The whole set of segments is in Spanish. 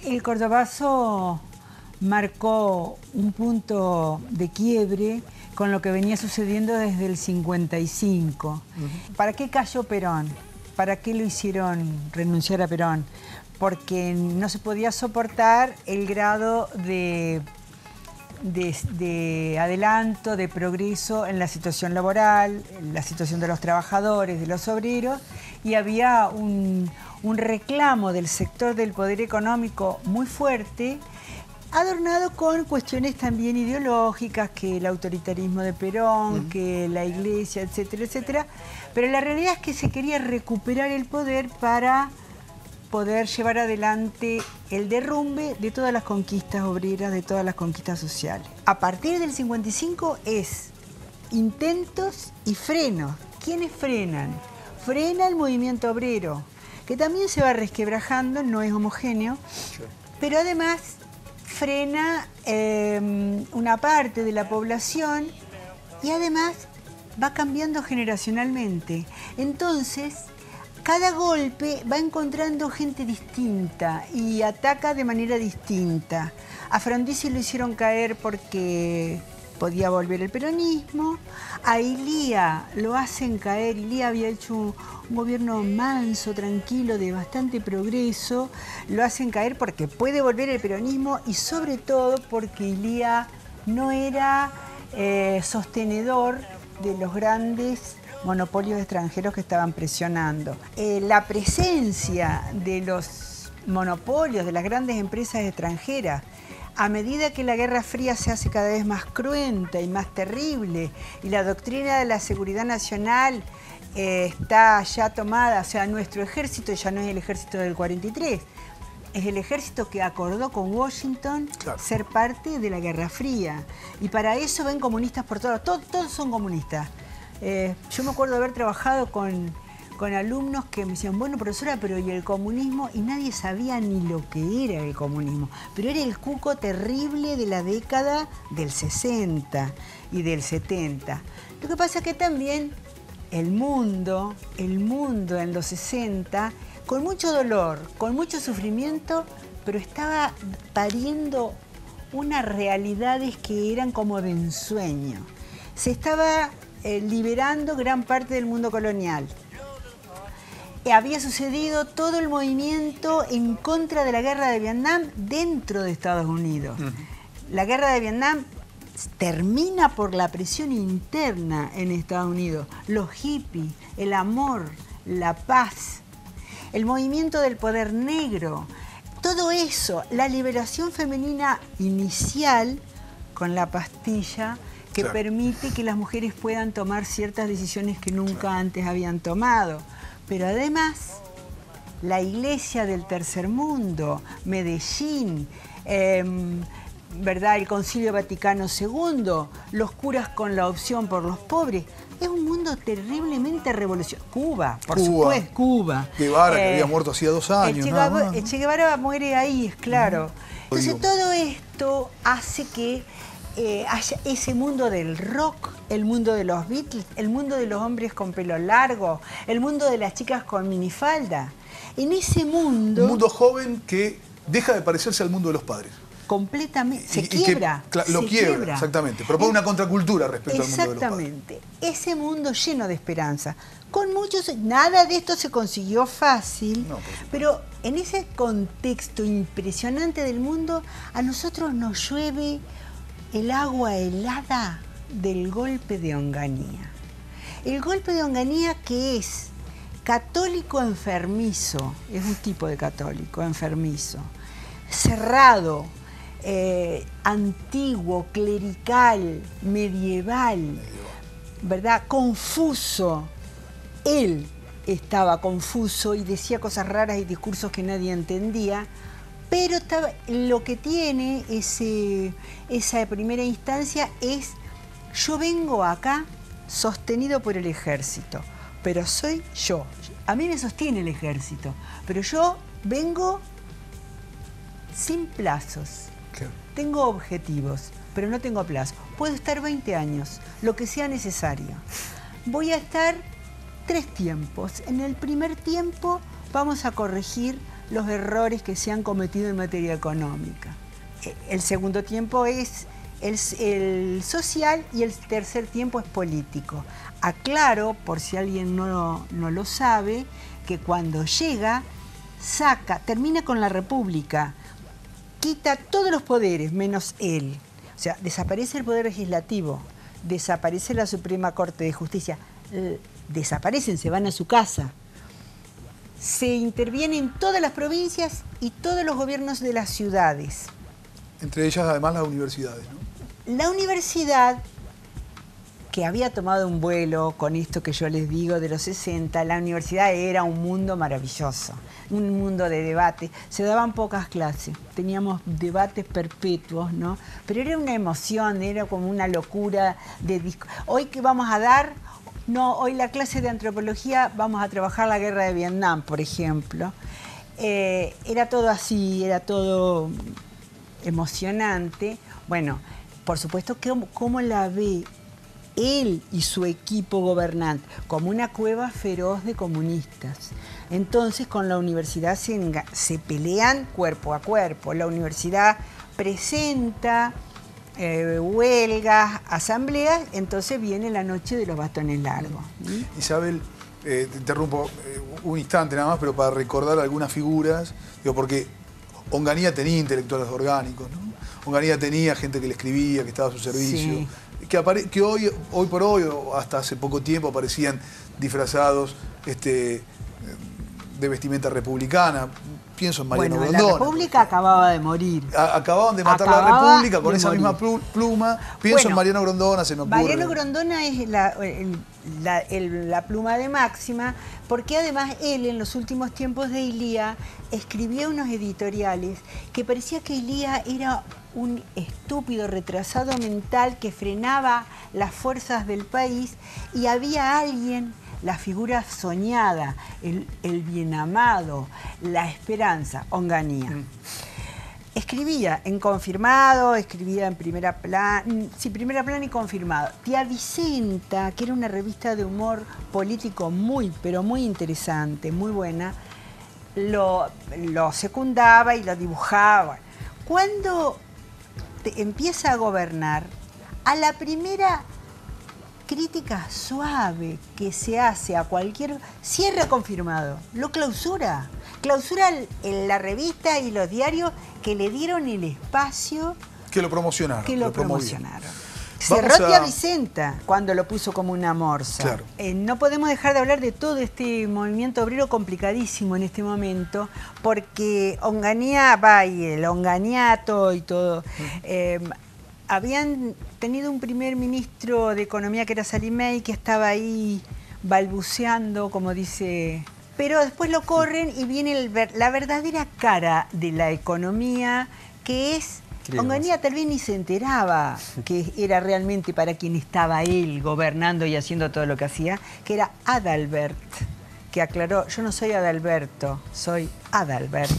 El Cordobazo marcó un punto de quiebre con lo que venía sucediendo desde el 55. ¿Para qué cayó Perón? ¿Para qué lo hicieron renunciar a Perón? Porque no se podía soportar el grado de adelanto, de progreso en la situación laboral, en la situación de los trabajadores, de los obreros, y había un reclamo del sector del poder económico muy fuerte, adornado con cuestiones también ideológicas, que el autoritarismo de Perón, que la Iglesia, etcétera, etcétera. Pero la realidad es que se quería recuperar el poder para poder llevar adelante el derrumbe de todas las conquistas obreras, de todas las conquistas sociales. A partir del 55 es intentos y frenos. ¿Quiénes frenan? Frena el movimiento obrero, que también se va resquebrajando, no es homogéneo, pero además frena una parte de la población y además va cambiando generacionalmente. Entonces, cada golpe va encontrando gente distinta y ataca de manera distinta. A Frondizi lo hicieron caer porque podía volver el peronismo. A Ilía lo hacen caer. Ilía había hecho un gobierno manso, tranquilo, de bastante progreso. Lo hacen caer porque puede volver el peronismo y sobre todo porque Ilía no era sostenedor de los grandes monopolios extranjeros que estaban presionando. La presencia de los monopolios, de las grandes empresas extranjeras, a medida que la Guerra Fría se hace cada vez más cruenta y más terrible y la doctrina de la seguridad nacional está ya tomada, o sea, nuestro ejército ya no es el ejército del 43, es el ejército que acordó con Washington ser parte de la Guerra Fría. Y para eso ven comunistas por todos son comunistas. Yo me acuerdo de haber trabajado con alumnos que me decían, bueno, profesora, pero ¿y el comunismo? Y nadie sabía ni lo que era el comunismo. Pero era el cuco terrible de la década del 60 y del 70. Lo que pasa es que también el mundo en los 60, con mucho dolor, con mucho sufrimiento, pero estaba pariendo unas realidades que eran como de ensueño. Se estaba liberando gran parte del mundo colonial. Había sucedido todo el movimiento en contra de la guerra de Vietnam dentro de Estados Unidos. La guerra de Vietnam termina por la presión interna en Estados Unidos. Los hippies, el amor, la paz, el movimiento del poder negro, todo eso, la liberación femenina inicial con la pastilla que permite que las mujeres puedan tomar ciertas decisiones que nunca antes habían tomado. Pero además, la Iglesia del Tercer Mundo, Medellín, ¿verdad? El Concilio Vaticano II, los curas con la opción por los pobres, es un mundo terriblemente revolucionario. Cuba, por supuesto, Cuba. Guevara, que había muerto hacía 2 años. El Che Guevara muere ahí, es claro. Entonces todo esto hace que haya ese mundo del rock, el mundo de los Beatles, el mundo de los hombres con pelo largo, el mundo de las chicas con minifalda. En ese mundo... Un mundo joven que deja de parecerse al mundo de los padres. Completamente, se quiebra. Lo quiebra, exactamente. Propone una contracultura respecto al mundo de los padres. Exactamente. Ese mundo lleno de esperanza. Con muchos, nada de esto se consiguió fácil, pero en ese contexto impresionante del mundo, a nosotros nos llueve el agua helada del golpe de Onganía. El golpe de Onganía, que es católico enfermizo, es un tipo de católico enfermizo, cerrado, antiguo, clerical, medieval, ¿verdad? Confuso. Él estaba confuso y decía cosas raras y discursos que nadie entendía. Pero lo que tiene esa primera instancia es, yo vengo acá sostenido por el ejército, pero soy yo. A mí me sostiene el ejército, pero yo vengo sin plazos. Tengo objetivos, pero no tengo plazo. Puedo estar 20 años, lo que sea necesario. Voy a estar 3 tiempos. En el primer tiempo vamos a corregir los errores que se han cometido en materia económica. El segundo tiempo es el social y el tercer tiempo es político. Aclaro, por si alguien no lo sabe, que cuando llega, termina con la República, quita todos los poderes menos él. O sea, desaparece el Poder Legislativo, desaparece la Suprema Corte de Justicia, desaparecen, se van a su casa. Se interviene en todas las provincias y todos los gobiernos de las ciudades. Entre ellas, además, las universidades, ¿no? La universidad, que había tomado un vuelo con esto que yo les digo de los 60, la universidad era un mundo maravilloso, un mundo de debate. Se daban pocas clases, teníamos debates perpetuos, ¿no? Pero era una emoción, era como una locura de disco. Hoy que vamos a dar, no, hoy la clase de antropología vamos a trabajar la guerra de Vietnam, por ejemplo. Era todo así, era todo emocionante. Bueno, por supuesto, ¿cómo la ve él y su equipo gobernante? Como una cueva feroz de comunistas. Entonces, con la universidad se pelean cuerpo a cuerpo. La universidad presenta huelgas, asambleas, entonces viene la noche de los bastones largos. Isabel, te interrumpo un instante nada más, pero para recordar algunas figuras, digo, porque Onganía tenía intelectuales orgánicos, ¿no? Onganía tenía gente que le escribía, que estaba a su servicio, sí, que hoy por hoy, o hasta hace poco tiempo, aparecían disfrazados de vestimenta republicana. Pienso en Mariano Grondona. La República acababa de morir. Acababan de matar la República con esa misma pluma. Pienso en Mariano Grondona, se me ocurre. Mariano Grondona es la pluma de Máxima, porque además él en los últimos tiempos de Ilía escribía unos editoriales que parecía que Ilía era un estúpido retrasado mental que frenaba las fuerzas del país, y había alguien, la figura soñada, el bien amado, la esperanza, Onganía. Escribía en Confirmado, escribía en Primera Plana, sí, Primera Plana y Confirmado. Tía Vicenta, que era una revista de humor político muy, pero muy interesante, muy buena, lo secundaba y lo dibujaba. Cuando empieza a gobernar, a la primera crítica suave que se hace a cualquier... Cierra Confirmado, lo clausura. Clausura la revista y los diarios que le dieron el espacio... Que lo promocionaron. Que lo promocionaron. Cerró Tía Vicenta cuando lo puso como una morsa. Claro. No podemos dejar de hablar de todo este movimiento obrero complicadísimo en este momento, porque Onganía va y el onganiato y todo... habían tenido un primer ministro de Economía que era Salimey, que estaba ahí balbuceando, como dice... Pero después lo corren y viene la verdadera cara de la economía, que es... Onganía tal vez ni se enteraba que era realmente para quien estaba él gobernando y haciendo todo lo que hacía, que era Adalbert, que aclaró, yo no soy Adalberto, soy Adalbert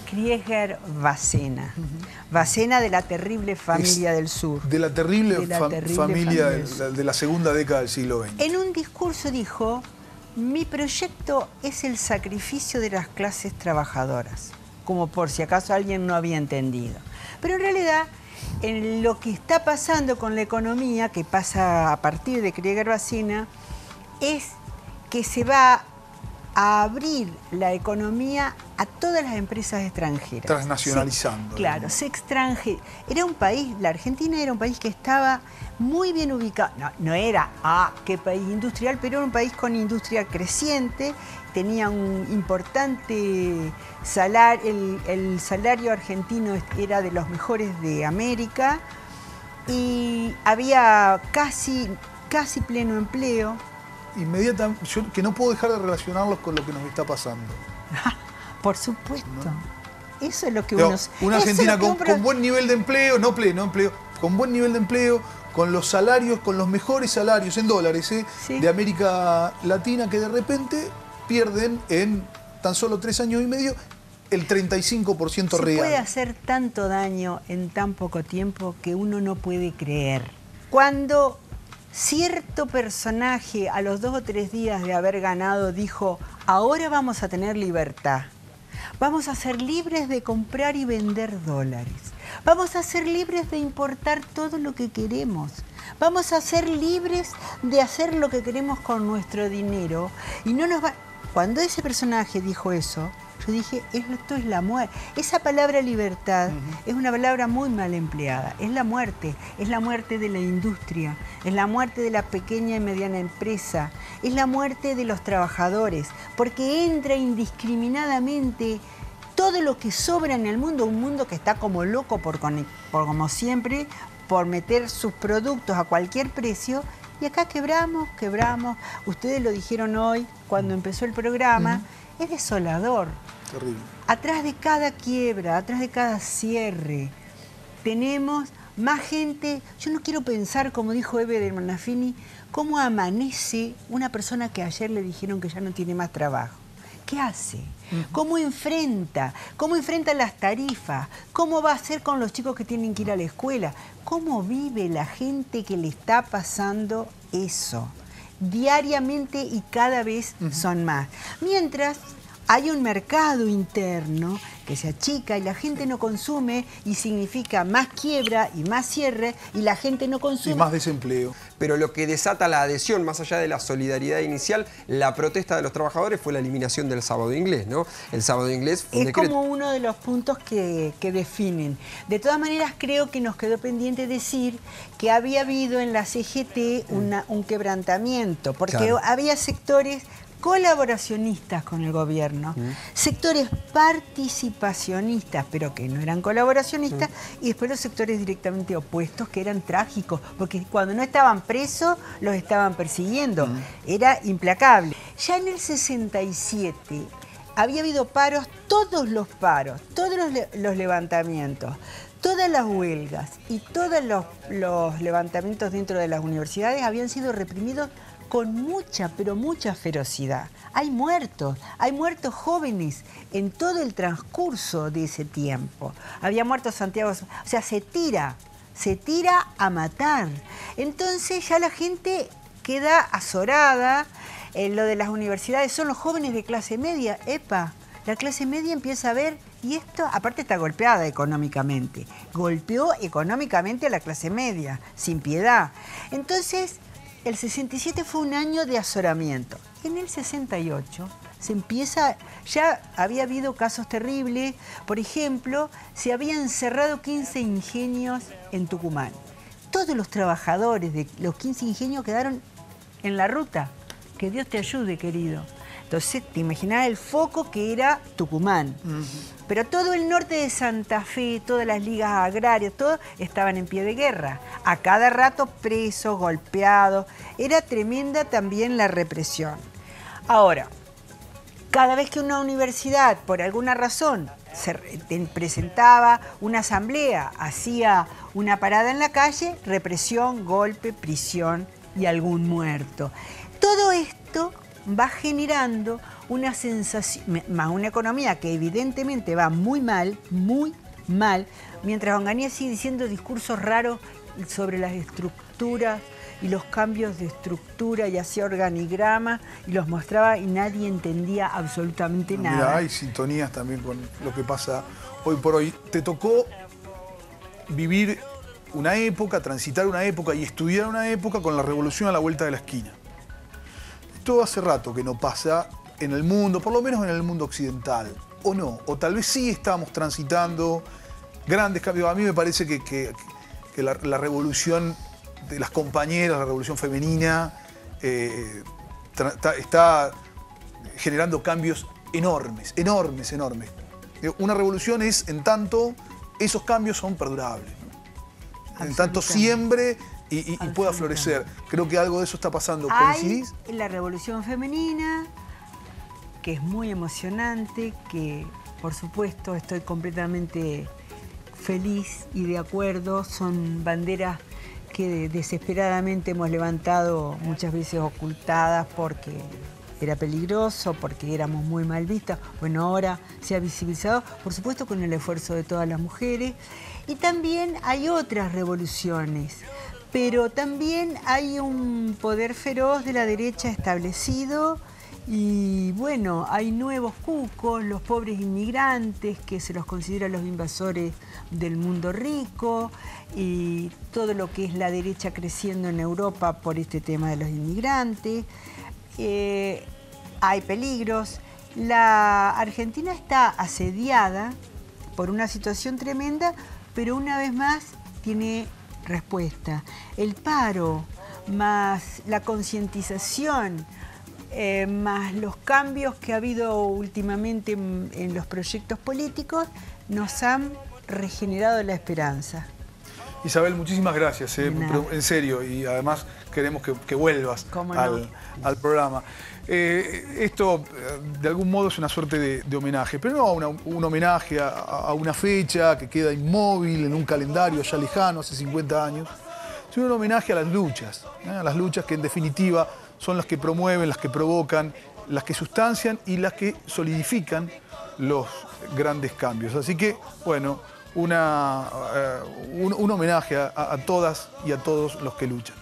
Krieger Bacena. Bacena de la terrible familia del sur. De la terrible, familia de la segunda década del siglo XX. En un discurso dijo, mi proyecto es el sacrificio de las clases trabajadoras, como por si acaso alguien no había entendido. Pero en realidad, en lo que está pasando con la economía, que pasa a partir de Krieger Bacena, es que se va a abrir la economía a todas las empresas extranjeras. Transnacionalizando. Claro, era un país, la Argentina era un país que estaba muy bien ubicado. No era, qué país industrial, pero era un país con industria creciente, tenía un importante salario, el salario argentino era de los mejores de América, y había casi pleno empleo. Inmediatamente, yo que no puedo dejar de relacionarlos con lo que nos está pasando. Por supuesto. ¿No? Eso es lo que una Argentina con buen nivel de empleo, no pleno empleo, con buen nivel de empleo, con los salarios, con los mejores salarios en dólares de América Latina, que de repente pierden en tan solo 3 años y medio el 35% real. Se puede hacer tanto daño en tan poco tiempo que uno no puede creer. Cuando cierto personaje a los 2 o 3 días de haber ganado dijo, ahora vamos a tener libertad, Vamos a ser libres de comprar y vender dólares. Vamos a ser libres de importar todo lo que queremos. Vamos a ser libres de hacer lo que queremos con nuestro dinero. Y no nos va... Cuando ese personaje dijo eso, yo dije, esto es la muerte. Esa palabra libertad es una palabra muy mal empleada. Es la muerte de la industria, es la muerte de la pequeña y mediana empresa, es la muerte de los trabajadores, porque entra indiscriminadamente todo lo que sobra en el mundo, un mundo que está como loco por como siempre, por meter sus productos a cualquier precio. Y acá quebramos. Ustedes lo dijeron hoy cuando empezó el programa. Es desolador. Terrible. Atrás de cada quiebra, atrás de cada cierre, tenemos más gente. Yo no quiero pensar, como dijo Eve de Manafini, cómo amanece una persona que ayer le dijeron que ya no tiene más trabajo. ¿Qué hace? ¿Cómo enfrenta? ¿Cómo enfrenta las tarifas? ¿Cómo va a hacer con los chicos que tienen que ir a la escuela? ¿Cómo vive la gente que le está pasando eso? Diariamente y cada vez son más. Mientras hay un mercado interno que se achica y la gente no consume y significa más quiebra y más cierre y la gente no consume. Y más desempleo. Pero lo que desata la adhesión, más allá de la solidaridad inicial, la protesta de los trabajadores fue la eliminación del sábado inglés, ¿no? El sábado inglés fue un decreto. Como uno de los puntos que definen. De todas maneras, creo que nos quedó pendiente decir que había habido en la CGT un quebrantamiento, porque había sectores colaboracionistas con el gobierno, sectores participacionistas, pero que no eran colaboracionistas, y después los sectores directamente opuestos, que eran trágicos, porque cuando no estaban presos, los estaban persiguiendo. Era implacable. Ya en el 67 había habido paros, todos los los levantamientos, todas las huelgas y todos los levantamientos dentro de las universidades habían sido reprimidos con mucha, pero mucha ferocidad. Hay muertos jóvenes en todo el transcurso de ese tiempo. Había muerto Santiago, o sea, se tira a matar. Entonces ya la gente queda azorada. Lo de las universidades son los jóvenes de clase media. La clase media empieza a ver, y esto aparte está golpeada económicamente. Golpeó económicamente a la clase media, sin piedad. Entonces, el 67 fue un año de azoramiento. En el 68 se empieza, ya había habido casos terribles. Por ejemplo, se habían cerrado 15 ingenios en Tucumán. Todos los trabajadores de los 15 ingenios quedaron en la ruta. Que Dios te ayude, querido. Entonces, te imaginás el foco que era Tucumán. Pero todo el norte de Santa Fe, todas las ligas agrarias, todos estaban en pie de guerra. A cada rato presos, golpeados. Era tremenda también la represión. Ahora, cada vez que una universidad, por alguna razón, se presentaba una asamblea, hacía una parada en la calle, represión, golpe, prisión y algún muerto. Todo esto va generando una sensación, más una economía que evidentemente va muy mal, mientras Onganía sigue diciendo discursos raros sobre las estructuras y los cambios de estructura, y hacía organigramas y los mostraba y nadie entendía absolutamente nada. Mira, hay sintonías también con lo que pasa hoy por hoy. Te tocó vivir una época, transitar una época y estudiar una época con la revolución a la vuelta de la esquina. Esto hace rato que no pasa en el mundo, por lo menos en el mundo occidental, o no, o tal vez sí estamos transitando grandes cambios. A mí me parece que la revolución de las compañeras, la revolución femenina, está generando cambios enormes. Una revolución es, en tanto, esos cambios son perdurables, ¿no? En tanto siembre y pueda florecer. Creo que algo de eso está pasando. ¿Coincidís? Hay la revolución femenina, que es muy emocionante, que por supuesto estoy completamente feliz y de acuerdo. Son banderas que desesperadamente hemos levantado, muchas veces ocultadas porque era peligroso, porque éramos muy mal vistas. Bueno, ahora se ha visibilizado, por supuesto con el esfuerzo de todas las mujeres. Y también hay otras revoluciones, pero también hay un poder feroz de la derecha establecido Y bueno, hay nuevos cucos, los pobres inmigrantes, que se los considera los invasores del mundo rico, y todo lo que es la derecha creciendo en Europa por este tema de los inmigrantes. Hay peligros. La Argentina está asediada por una situación tremenda, pero una vez más tiene respuesta. El paro, más la concientización, más los cambios que ha habido últimamente en los proyectos políticos, nos han regenerado la esperanza. Isabel, muchísimas gracias, en serio, y además queremos que vuelvas al programa. Esto, de algún modo, es una suerte de homenaje, pero no un homenaje a una fecha que queda inmóvil en un calendario ya lejano, hace 50 años, sino un homenaje a las luchas que en definitiva son las que promueven, las que provocan, las que sustancian y las que solidifican los grandes cambios. Así que, bueno, un homenaje a todas y a todos los que luchan.